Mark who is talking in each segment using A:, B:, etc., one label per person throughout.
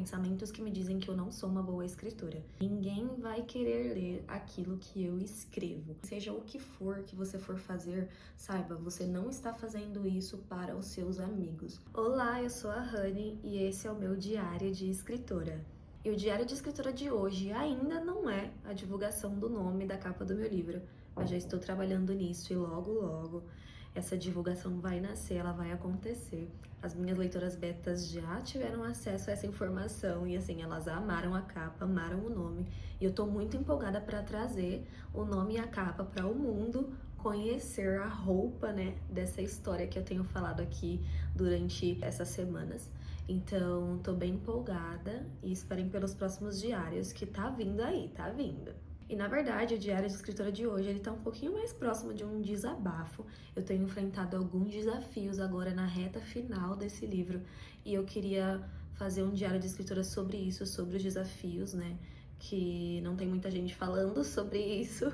A: pensamentos que me dizem que eu não sou uma boa escritora. Ninguém vai querer ler aquilo que eu escrevo. Seja o que for que você for fazer, saiba, você não está fazendo isso para os seus amigos. Olá, eu sou a Honey e esse é o meu diário de escritora. E o diário de escritora de hoje ainda não é a divulgação do nome da capa do meu livro, mas já estou trabalhando nisso e logo essa divulgação vai nascer, ela vai acontecer. As minhas leitoras betas já tiveram acesso a essa informação e assim, elas amaram a capa, amaram o nome. E eu tô muito empolgada para trazer o nome e a capa para o mundo conhecer a roupa, né, dessa história que eu tenho falado aqui durante essas semanas. Então, tô bem empolgada e esperem pelos próximos diários que tá vindo aí, tá vindo. E na verdade, o diário de escritora de hoje, ele tá um pouquinho mais próximo de um desabafo. Eu tenho enfrentado alguns desafios agora na reta final desse livro e eu queria fazer um diário de escritora sobre isso, sobre os desafios, né? Que não tem muita gente falando sobre isso,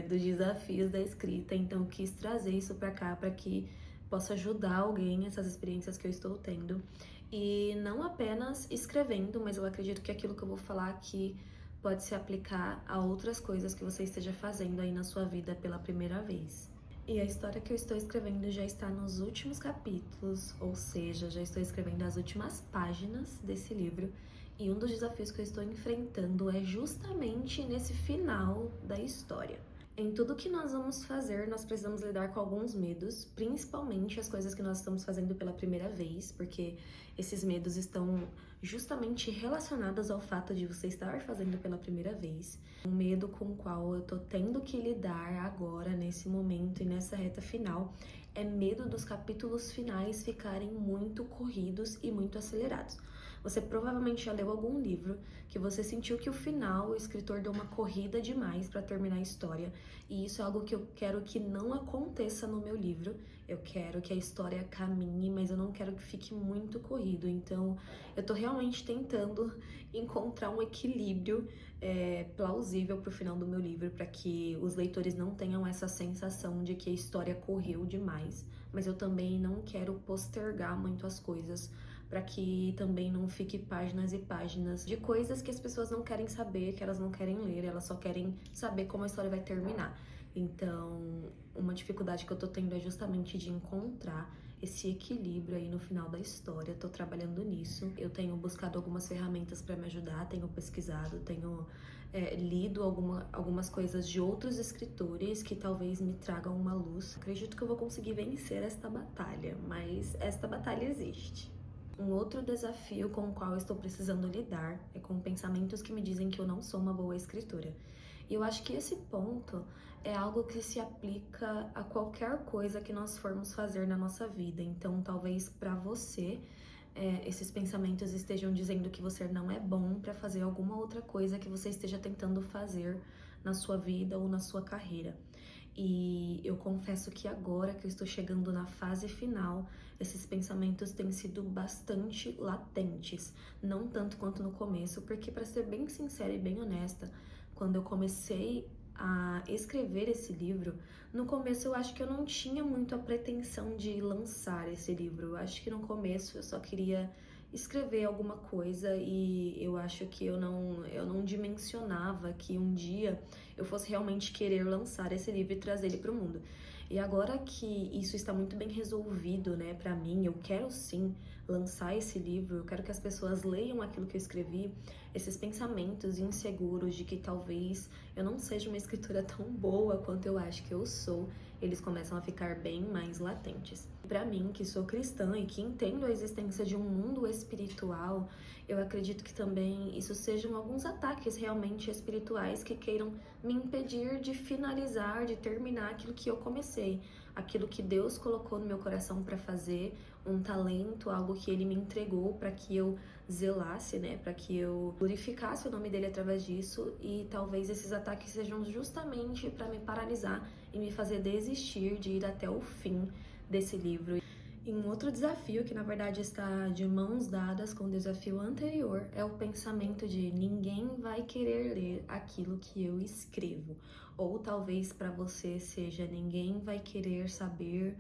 A: dos desafios da escrita, então eu quis trazer isso pra cá para que possa ajudar alguém, essas experiências que eu estou tendo. E não apenas escrevendo, mas eu acredito que aquilo que eu vou falar aqui pode se aplicar a outras coisas que você esteja fazendo aí na sua vida pela primeira vez. E a história que eu estou escrevendo já está nos últimos capítulos, ou seja, já estou escrevendo as últimas páginas desse livro. E um dos desafios que eu estou enfrentando é justamente nesse final da história. Em tudo que nós vamos fazer, nós precisamos lidar com alguns medos, principalmente as coisas que nós estamos fazendo pela primeira vez, porque esses medos estão justamente relacionados ao fato de você estar fazendo pela primeira vez. Um medo com o qual eu tô tendo que lidar agora, nesse momento e nessa reta final, é medo dos capítulos finais ficarem muito corridos e muito acelerados. Você provavelmente já leu algum livro que você sentiu que o final, o escritor deu uma corrida demais para terminar a história, e isso é algo que eu quero que não aconteça no meu livro. Eu quero que a história caminhe, mas eu não quero que fique muito corrido. Então, eu tô realmente tentando encontrar um equilíbrio plausível pro final do meu livro, para que os leitores não tenham essa sensação de que a história correu demais, mas eu também não quero postergar muito as coisas, para que também não fique páginas e páginas de coisas que as pessoas não querem saber, que elas não querem ler, elas só querem saber como a história vai terminar. Então, uma dificuldade que eu tô tendo é justamente de encontrar esse equilíbrio aí no final da história. Tô trabalhando nisso. Eu tenho buscado algumas ferramentas para me ajudar, tenho pesquisado, tenho lido algumas coisas de outros escritores que talvez me tragam uma luz. Acredito que eu vou conseguir vencer esta batalha, mas esta batalha existe. Um outro desafio com o qual eu estou precisando lidar é com pensamentos que me dizem que eu não sou uma boa escritora. E eu acho que esse ponto é algo que se aplica a qualquer coisa que nós formos fazer na nossa vida. Então, talvez para você, esses pensamentos estejam dizendo que você não é bom para fazer alguma outra coisa que você esteja tentando fazer na sua vida ou na sua carreira. E eu confesso que agora que eu estou chegando na fase final, esses pensamentos têm sido bastante latentes, não tanto quanto no começo, porque para ser bem sincera e bem honesta, quando eu comecei a escrever esse livro, no começo eu acho que eu não tinha muito a pretensão de lançar esse livro. Eu acho que no começo eu só queria escrever alguma coisa e eu acho que eu não dimensionava que um dia eu fosse realmente querer lançar esse livro e trazer ele para o mundo. E agora que isso está muito bem resolvido, né, para mim, eu quero sim lançar esse livro, eu quero que as pessoas leiam aquilo que eu escrevi, esses pensamentos inseguros de que talvez eu não seja uma escritora tão boa quanto eu acho que eu sou, eles começam a ficar bem mais latentes. Para mim, que sou cristã e que entendo a existência de um mundo espiritual, eu acredito que também isso sejam alguns ataques realmente espirituais que queiram me impedir de finalizar, de terminar aquilo que eu comecei, aquilo que Deus colocou no meu coração para fazer, um talento, algo que Ele me entregou para que eu zelasse, né, para que eu glorificasse o nome dele através disso, e talvez esses ataques sejam justamente para me paralisar e me fazer desistir de ir até o fim desse livro. E um outro desafio, que na verdade está de mãos dadas com o desafio anterior, é o pensamento de ninguém vai querer ler aquilo que eu escrevo. Ou talvez para você seja ninguém vai querer saber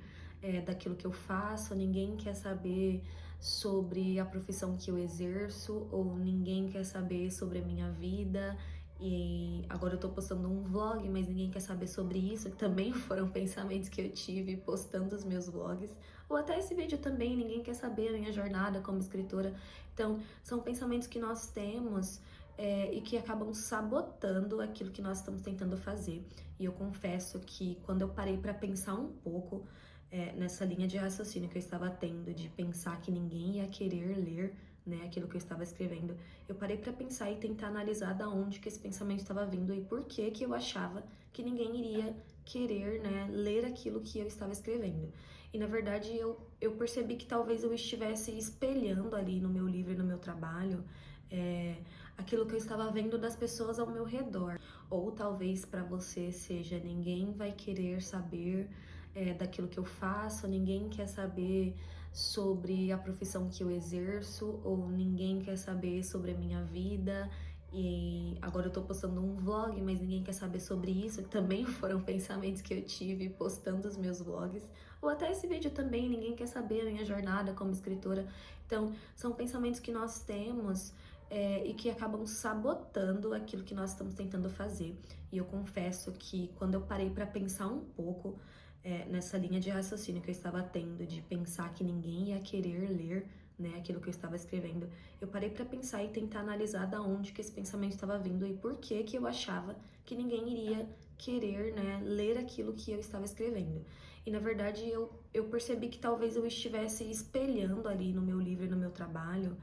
A: daquilo que eu faço, ninguém quer saber sobre a profissão que eu exerço, ou ninguém quer saber sobre a minha vida. E agora eu tô postando um vlog, mas ninguém quer saber sobre isso, que também foram pensamentos que eu tive postando os meus vlogs. Ou até esse vídeo também, ninguém quer saber a minha jornada como escritora. Então, são pensamentos que nós temos e que acabam sabotando aquilo que nós estamos tentando fazer. E eu confesso que quando eu parei para pensar um pouco nessa linha de raciocínio que eu estava tendo, de pensar que ninguém ia querer ler, né, aquilo que eu estava escrevendo, eu parei para pensar e tentar analisar da onde que esse pensamento estava vindo e por que que eu achava que ninguém iria querer, né, ler aquilo que eu estava escrevendo. E na verdade eu percebi que talvez eu estivesse espelhando ali no meu livro e no meu trabalho aquilo que eu estava vendo das pessoas ao meu redor. Ou talvez para você seja: ninguém vai querer saber daquilo que eu faço, ninguém quer saber sobre a profissão que eu exerço, ou ninguém quer saber sobre a minha vida. E agora eu tô postando um vlog, mas ninguém quer saber sobre isso, que também foram pensamentos que eu tive postando os meus vlogs. Ou até esse vídeo também, ninguém quer saber a minha jornada como escritora. Então, são pensamentos que nós temos e que acabam sabotando aquilo que nós estamos tentando fazer. E eu confesso que quando eu parei para pensar um pouco nessa linha de raciocínio que eu estava tendo, de pensar que ninguém ia querer ler, né, aquilo que eu estava escrevendo, eu parei para pensar e tentar analisar da onde que esse pensamento estava vindo e por que que eu achava que ninguém iria querer, né, ler aquilo que eu estava escrevendo. E na verdade eu percebi que talvez eu estivesse espelhando ali no meu livro e no meu trabalho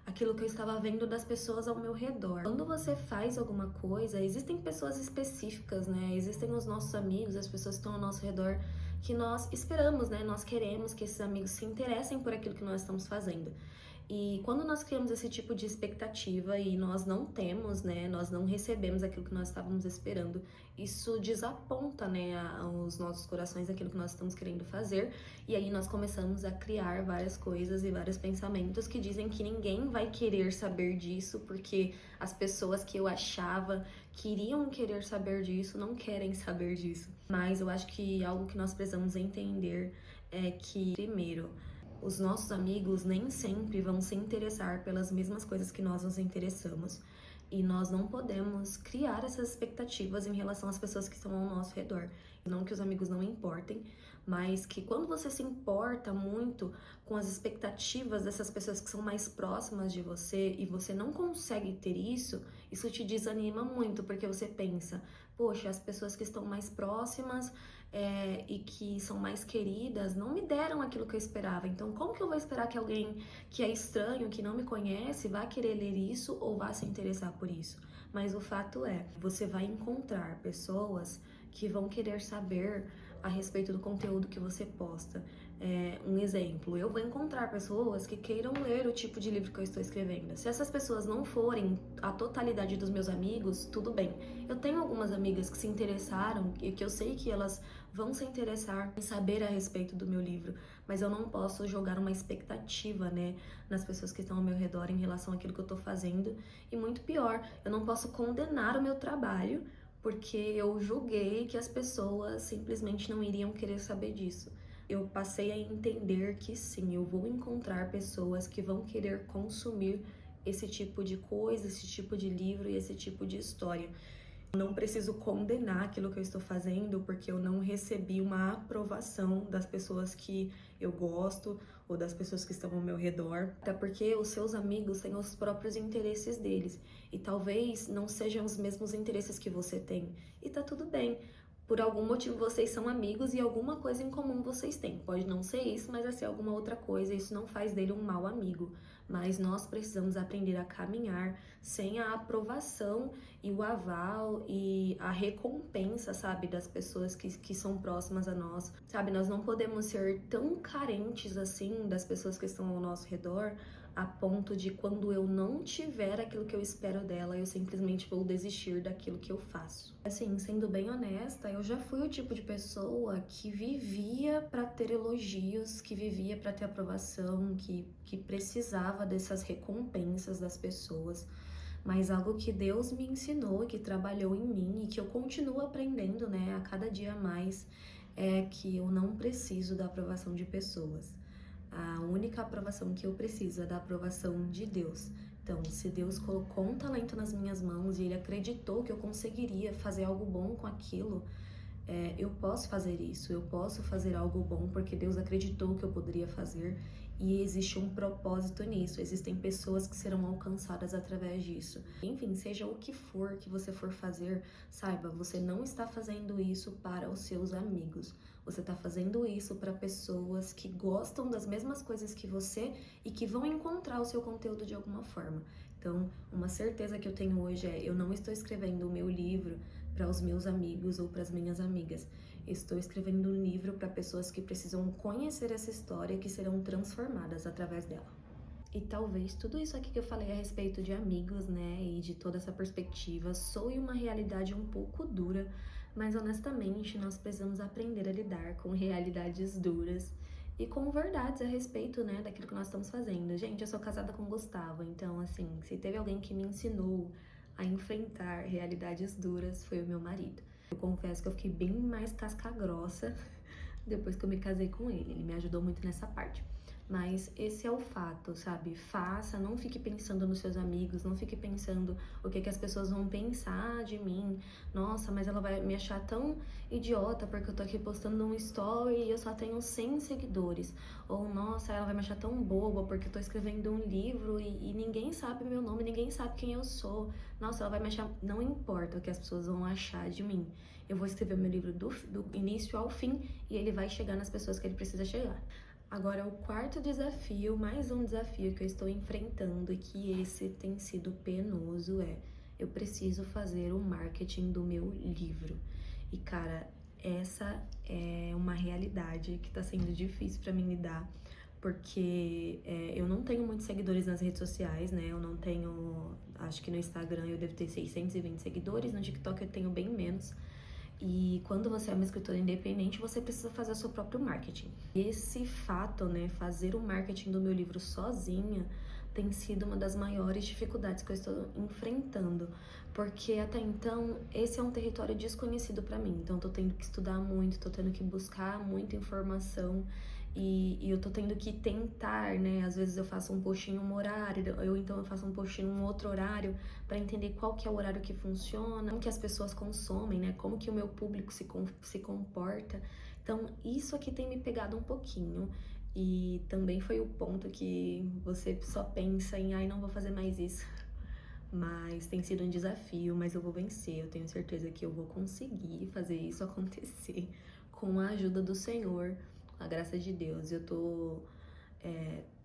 A: aquilo que eu estava vendo das pessoas ao meu redor. Quando você faz alguma coisa, existem pessoas específicas, né? Existem os nossos amigos, as pessoas que estão ao nosso redor, que nós esperamos, né? Nós queremos que esses amigos se interessem por aquilo que nós estamos fazendo. E quando nós criamos esse tipo de expectativa e nós não temos, né, nós não recebemos aquilo que nós estávamos esperando, isso desaponta, né, os nossos corações aquilo que nós estamos querendo fazer, e aí nós começamos a criar várias coisas e vários pensamentos que dizem que ninguém vai querer saber disso, porque as pessoas que eu achava que iriam querer saber disso não querem saber disso. Mas eu acho que algo que nós precisamos entender é que, primeiro, os nossos amigos nem sempre vão se interessar pelas mesmas coisas que nós nos interessamos, e nós não podemos criar essas expectativas em relação às pessoas que estão ao nosso redor. Não que os amigos não importem, mas que quando você se importa muito com as expectativas dessas pessoas que são mais próximas de você e você não consegue ter isso, isso te desanima muito, porque você pensa: poxa, as pessoas que estão mais próximas e que são mais queridas não me deram aquilo que eu esperava. Então, como que eu vou esperar que alguém que é estranho, que não me conhece, vá querer ler isso ou vá se interessar por isso? Mas o fato é, você vai encontrar pessoas que vão querer saber a respeito do conteúdo que você posta. Um exemplo, eu vou encontrar pessoas que queiram ler o tipo de livro que eu estou escrevendo. Se essas pessoas não forem a totalidade dos meus amigos, tudo bem. Eu tenho algumas amigas que se interessaram e que eu sei que elas vão se interessar em saber a respeito do meu livro, mas eu não posso jogar uma expectativa, né, nas pessoas que estão ao meu redor em relação àquilo que eu tô fazendo. E muito pior, eu não posso condenar o meu trabalho porque eu julguei que as pessoas simplesmente não iriam querer saber disso. Eu passei a entender que sim, eu vou encontrar pessoas que vão querer consumir esse tipo de coisa, esse tipo de livro e esse tipo de história. Não preciso condenar aquilo que eu estou fazendo porque eu não recebi uma aprovação das pessoas que eu gosto ou das pessoas que estão ao meu redor. Até porque os seus amigos têm os próprios interesses deles e talvez não sejam os mesmos interesses que você tem. E tá tudo bem. Por algum motivo vocês são amigos e alguma coisa em comum vocês têm. Pode não ser isso, mas vai ser alguma outra coisa. Isso não faz dele um mau amigo. Mas nós precisamos aprender a caminhar sem a aprovação e o aval e a recompensa, sabe, das pessoas que são próximas a nós. Sabe, nós não podemos ser tão carentes assim das pessoas que estão ao nosso redor a ponto de, quando eu não tiver aquilo que eu espero dela, eu simplesmente vou desistir daquilo que eu faço. Assim, sendo bem honesta, eu já fui o tipo de pessoa que vivia para ter elogios, que vivia para ter aprovação, que precisava dessas recompensas das pessoas. Mas algo que Deus me ensinou, que trabalhou em mim e que eu continuo aprendendo, né, a cada dia mais, é que eu não preciso da aprovação de pessoas. A única aprovação que eu preciso é da aprovação de Deus. Então, se Deus colocou um talento nas minhas mãos e Ele acreditou que eu conseguiria fazer algo bom com aquilo, eu posso fazer isso, eu posso fazer algo bom porque Deus acreditou que eu poderia fazer e existe um propósito nisso, existem pessoas que serão alcançadas através disso. Enfim, seja o que for que você for fazer, saiba, você não está fazendo isso para os seus amigos, você está fazendo isso para pessoas que gostam das mesmas coisas que você e que vão encontrar o seu conteúdo de alguma forma. Então, uma certeza que eu tenho hoje é, eu não estou escrevendo o meu livro para os meus amigos ou para as minhas amigas. Estou escrevendo um livro para pessoas que precisam conhecer essa história e que serão transformadas através dela. E talvez tudo isso aqui que eu falei a respeito de amigos, né, e de toda essa perspectiva, soe uma realidade um pouco dura, mas honestamente nós precisamos aprender a lidar com realidades duras e com verdades a respeito, né, daquilo que nós estamos fazendo. Gente, eu sou casada com o Gustavo, então, assim, se teve alguém que me ensinou a enfrentar realidades duras, foi o meu marido. Eu confesso que eu fiquei bem mais casca grossa depois que eu me casei com ele me ajudou muito nessa parte. Mas esse é o fato, sabe? Faça, não fique pensando nos seus amigos, não fique pensando o que as pessoas vão pensar de mim. Nossa, mas ela vai me achar tão idiota porque eu tô aqui postando um story e eu só tenho 100 seguidores. Ou, nossa, ela vai me achar tão boba porque eu tô escrevendo um livro e ninguém sabe meu nome, ninguém sabe quem eu sou. Nossa, ela vai me achar... Não importa o que as pessoas vão achar de mim. Eu vou escrever meu livro do início ao fim e ele vai chegar nas pessoas que ele precisa chegar. Agora, o quarto desafio, mais um desafio que eu estou enfrentando e que esse tem sido penoso eu preciso fazer o marketing do meu livro. E cara, essa é uma realidade que tá sendo difícil pra mim lidar, porque eu não tenho muitos seguidores nas redes sociais, né? Eu não tenho, acho que no Instagram eu devo ter 620 seguidores, no TikTok eu tenho bem menos. E quando você é uma escritora independente, você precisa fazer o seu próprio marketing. Esse fato, né, fazer o marketing do meu livro sozinha, tem sido uma das maiores dificuldades que eu estou enfrentando, porque até então esse é um território desconhecido para mim. Então eu tô tendo que estudar muito, tô tendo que buscar muita informação e eu tô tendo que tentar, né? Às vezes eu faço um post em um horário, então eu faço um post em um outro horário para entender qual que é o horário que funciona, como que as pessoas consomem, né? Como que o meu público se comporta. Então, isso aqui tem me pegado um pouquinho. E também foi o ponto que você só pensa em, ai, não vou fazer mais isso. Mas tem sido um desafio, mas eu vou vencer. Eu tenho certeza que eu vou conseguir fazer isso acontecer com a ajuda do Senhor, com a graça de Deus.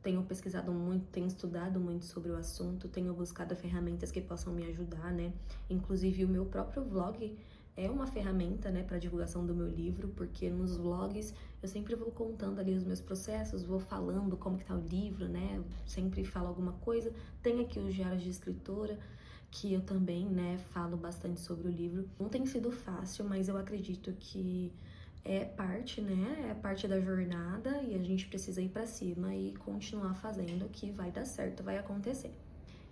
A: Tenho pesquisado muito, tenho estudado muito sobre o assunto, tenho buscado ferramentas que possam me ajudar, né? Inclusive o meu próprio vlog é uma ferramenta, né, para divulgação do meu livro, porque nos vlogs eu sempre vou contando ali os meus processos, vou falando como que tá o livro, né? Sempre falo alguma coisa. Tem aqui os diários de escritora, que eu também, né, falo bastante sobre o livro. Não tem sido fácil, mas eu acredito que é parte, né? É parte da jornada e a gente precisa ir pra cima e continuar fazendo que vai dar certo, vai acontecer.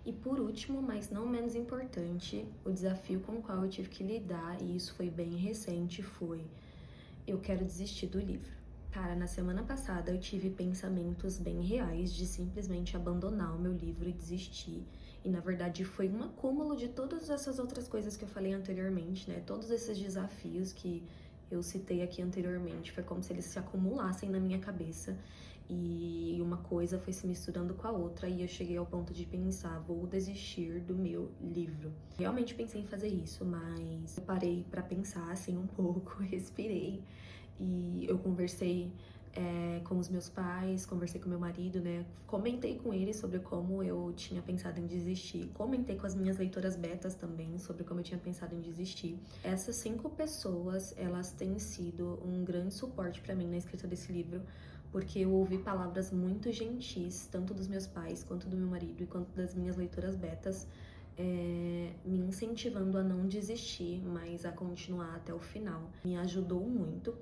A: E por último, mas não menos importante, o desafio com o qual eu tive que lidar, e isso foi bem recente, foi: eu quero desistir do livro. Cara, na semana passada eu tive pensamentos bem reais de simplesmente abandonar o meu livro e desistir. E na verdade foi um acúmulo de todas essas outras coisas que eu falei anteriormente, né? Todos esses desafios que eu citei aqui anteriormente, foi como se eles se acumulassem na minha cabeça e uma coisa foi se misturando com a outra e eu cheguei ao ponto de pensar, vou desistir do meu livro. Realmente pensei em fazer isso, mas eu parei pra pensar assim um pouco, respirei e eu conversei com os meus pais, conversei com meu marido, né? Comentei com eles sobre como eu tinha pensado em desistir. Comentei com as minhas leitoras betas também sobre como eu tinha pensado em desistir. Essas 5 pessoas, elas têm sido um grande suporte pra mim na escrita desse livro, porque eu ouvi palavras muito gentis, tanto dos meus pais, quanto do meu marido, e quanto das minhas leitoras betas, me incentivando a não desistir, mas a continuar até o final. Me ajudou muito.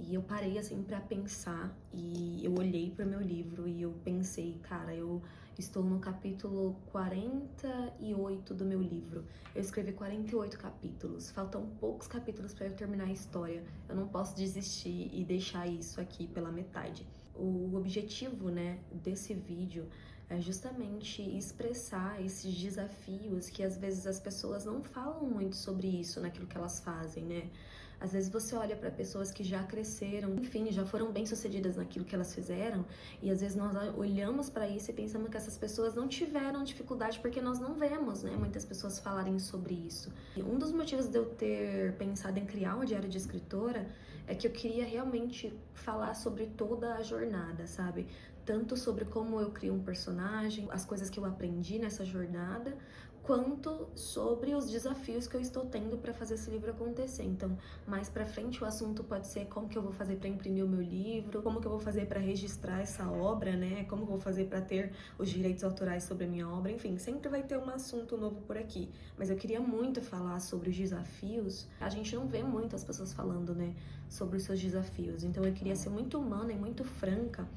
A: E eu parei assim pra pensar e eu olhei pro meu livro e eu pensei, cara, eu estou no capítulo 48 do meu livro. Eu escrevi 48 capítulos, faltam poucos capítulos pra eu terminar a história. Eu não posso desistir e deixar isso aqui pela metade. o objetivo, né, desse vídeo é justamente expressar esses desafios que às vezes as pessoas não falam muito sobre isso naquilo que elas fazem, né? Às vezes você olha para pessoas que já cresceram, enfim, já foram bem-sucedidas naquilo que elas fizeram, e às vezes nós olhamos para isso e pensamos que essas pessoas não tiveram dificuldade porque nós não vemos, né, muitas pessoas falarem sobre isso. E um dos motivos de eu ter pensado em criar um diário de escritora é que eu queria realmente falar sobre toda a jornada, sabe? Tanto sobre como eu crio um personagem, as coisas que eu aprendi nessa jornada, quanto sobre os desafios que eu estou tendo para fazer esse livro acontecer. Então, mais para frente o assunto pode ser como que eu vou fazer para imprimir o meu livro, como que eu vou fazer para registrar essa obra, né? Como que eu vou fazer para ter os direitos autorais sobre a minha obra. Enfim, sempre vai ter um assunto novo por aqui. Mas eu queria muito falar sobre os desafios. A gente não vê muito as pessoas falando, né, sobre os seus desafios. Então eu queria ser muito humana e muito franca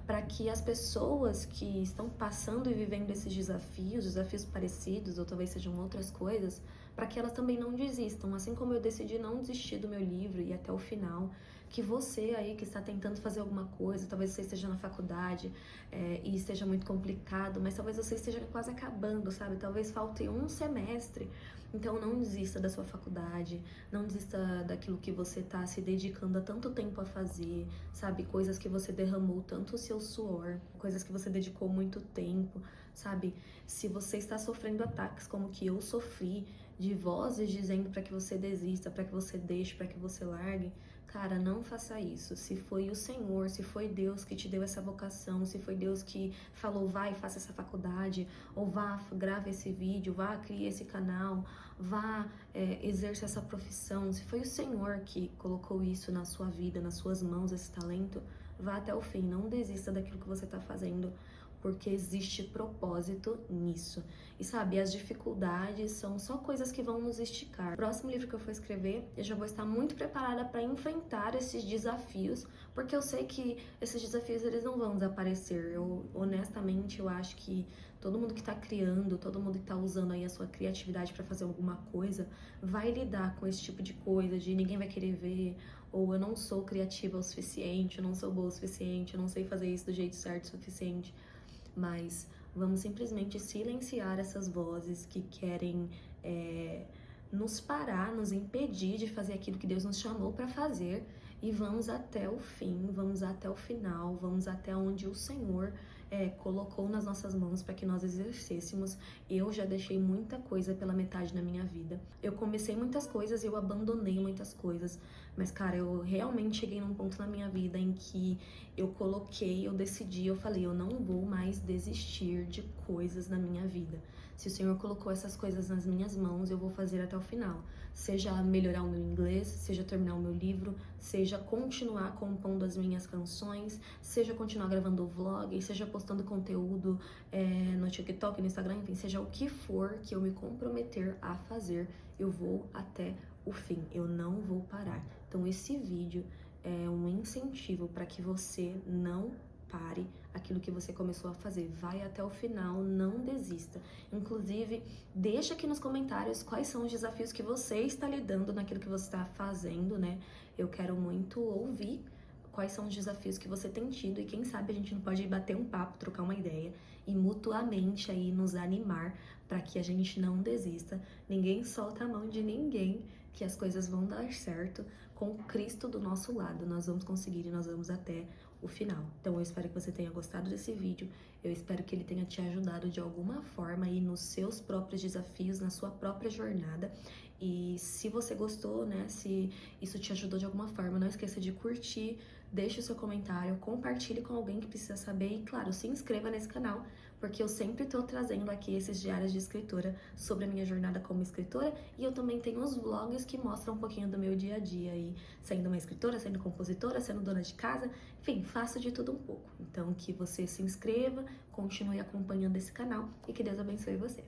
A: para que as pessoas que estão passando e vivendo esses desafios parecidos, ou talvez sejam outras coisas, para que elas também não desistam. Assim como eu decidi não desistir do meu livro e ir até o final, que você aí que está tentando fazer alguma coisa, talvez você esteja na faculdade e esteja muito complicado, mas talvez você esteja quase acabando, sabe? Talvez falte um semestre. Então não desista da sua faculdade, não desista daquilo que você está se dedicando há tanto tempo a fazer, sabe? Coisas que você derramou tanto o seu suor, coisas que você dedicou muito tempo, sabe? Se você está sofrendo ataques como que eu sofri, de vozes dizendo para que você desista, para que você deixe, para que você largue, cara, não faça isso. Se foi o Senhor, se foi Deus que te deu essa vocação, se foi Deus que falou, vai, faça essa faculdade, ou vá, grave esse vídeo, vá, crie esse canal, vá, exerça essa profissão, se foi o Senhor que colocou isso na sua vida, nas suas mãos, esse talento, vá até o fim, não desista daquilo que você está fazendo, porque existe propósito nisso. E sabe, as dificuldades são só coisas que vão nos esticar. O próximo livro que eu for escrever, eu já vou estar muito preparada para enfrentar esses desafios, porque eu sei que esses desafios eles não vão desaparecer. Eu, honestamente, eu acho que todo mundo que está criando, todo mundo que está usando aí a sua criatividade para fazer alguma coisa, vai lidar com esse tipo de coisa, de ninguém vai querer ver, ou eu não sou criativa o suficiente, eu não sou boa o suficiente, eu não sei fazer isso do jeito certo o suficiente. Mas vamos simplesmente silenciar essas vozes que querem nos parar, nos impedir de fazer aquilo que Deus nos chamou para fazer, e vamos até o fim, vamos até o final, vamos até onde o Senhor colocou nas nossas mãos para que nós exercêssemos. Eu já deixei muita coisa pela metade na minha vida. Eu comecei muitas coisas e eu abandonei muitas coisas. Mas, cara, eu realmente cheguei num ponto na minha vida em que eu decidi, eu falei, eu não vou mais desistir de coisas na minha vida. Se o Senhor colocou essas coisas nas minhas mãos, eu vou fazer até o final. Seja melhorar o meu inglês, seja terminar o meu livro, seja continuar compondo as minhas canções, seja continuar gravando vlog, seja postando conteúdo no TikTok, no Instagram, enfim, seja o que for que eu me comprometer a fazer, eu vou até o fim, eu não vou parar. Então esse vídeo é um incentivo para que você não pare aquilo que você começou a fazer, vai até o final, não desista. Inclusive, deixa aqui nos comentários quais são os desafios que você está lidando naquilo que você está fazendo, né? Eu quero muito ouvir quais são os desafios que você tem tido, e quem sabe a gente não pode bater um papo, trocar uma ideia e mutuamente aí nos animar para que a gente não desista. Ninguém solta a mão de ninguém, que as coisas vão dar certo. Com Cristo do nosso lado, nós vamos conseguir e nós vamos até o final. Então eu espero que você tenha gostado desse vídeo, eu espero que ele tenha te ajudado de alguma forma aí nos seus próprios desafios, na sua própria jornada. E se você gostou, né, se isso te ajudou de alguma forma, não esqueça de curtir, deixe o seu comentário, compartilhe com alguém que precisa saber e, claro, se inscreva nesse canal, porque eu sempre estou trazendo aqui esses diários de escritora sobre a minha jornada como escritora, e eu também tenho os vlogs que mostram um pouquinho do meu dia a dia aí, sendo uma escritora, sendo compositora, sendo dona de casa, enfim, faço de tudo um pouco. Então, que você se inscreva, continue acompanhando esse canal e que Deus abençoe você.